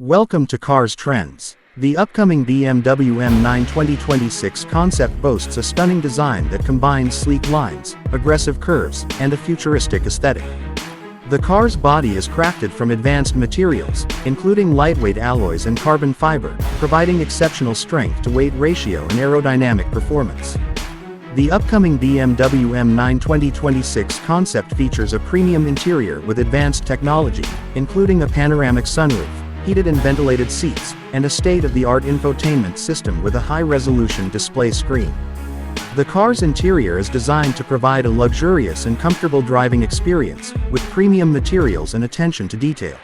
Welcome to Cars Trends. The upcoming BMW M9 2026 concept boasts a stunning design that combines sleek lines, aggressive curves, and a futuristic aesthetic. The car's body is crafted from advanced materials, including lightweight alloys and carbon fiber, providing exceptional strength to weight ratio and aerodynamic performance. The upcoming BMW M9 2026 concept features a premium interior with advanced technology, including a panoramic sunroof, heated and ventilated seats, and a state-of-the-art infotainment system with a high-resolution display screen. The car's interior is designed to provide a luxurious and comfortable driving experience, with premium materials and attention to detail.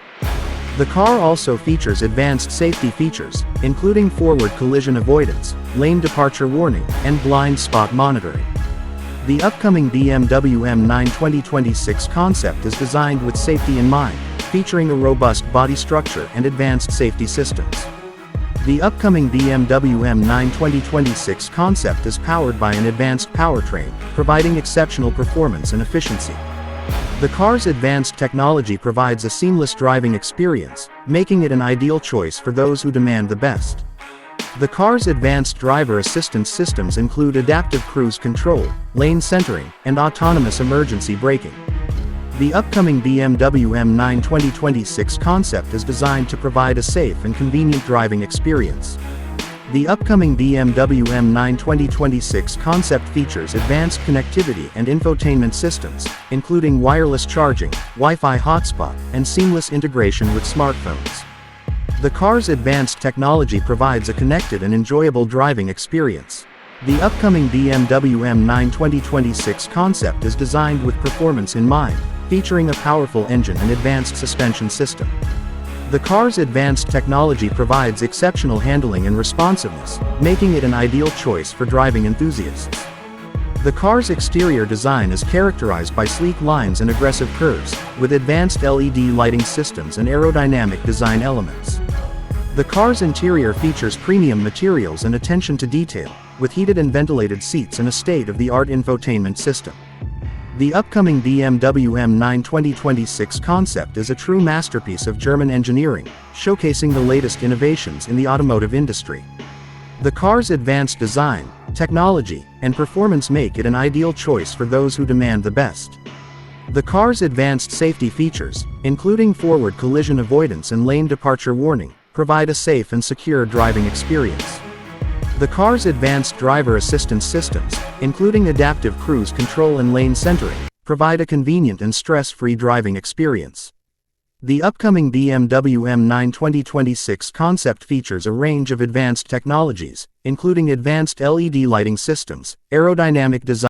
The car also features advanced safety features, including forward collision avoidance, lane departure warning, and blind spot monitoring. The upcoming BMW M9 2026 concept is designed with safety in mind, featuring a robust body structure and advanced safety systems. The upcoming BMW M9 2026 concept is powered by an advanced powertrain, providing exceptional performance and efficiency. The car's advanced technology provides a seamless driving experience, making it an ideal choice for those who demand the best. The car's advanced driver assistance systems include adaptive cruise control, lane centering, and autonomous emergency braking. The upcoming BMW M9 2026 concept is designed to provide a safe and convenient driving experience. The upcoming BMW M9 2026 concept features advanced connectivity and infotainment systems, including wireless charging, Wi-Fi hotspot, and seamless integration with smartphones. The car's advanced technology provides a connected and enjoyable driving experience. The upcoming BMW M9 2026 concept is designed with performance in mind, featuring a powerful engine and advanced suspension system. The car's advanced technology provides exceptional handling and responsiveness, making it an ideal choice for driving enthusiasts. The car's exterior design is characterized by sleek lines and aggressive curves, with advanced LED lighting systems and aerodynamic design elements. The car's interior features premium materials and attention to detail, with heated and ventilated seats and a state-of-the-art infotainment system. The upcoming BMW M9 2026 concept is a true masterpiece of German engineering, showcasing the latest innovations in the automotive industry. The car's advanced design, technology, and performance make it an ideal choice for those who demand the best. The car's advanced safety features, including forward collision avoidance and lane departure warning, provide a safe and secure driving experience. The car's advanced driver assistance systems, including adaptive cruise control and lane centering, provide a convenient and stress-free driving experience. The upcoming BMW M9 2026 concept features a range of advanced technologies, including advanced LED lighting systems, aerodynamic design,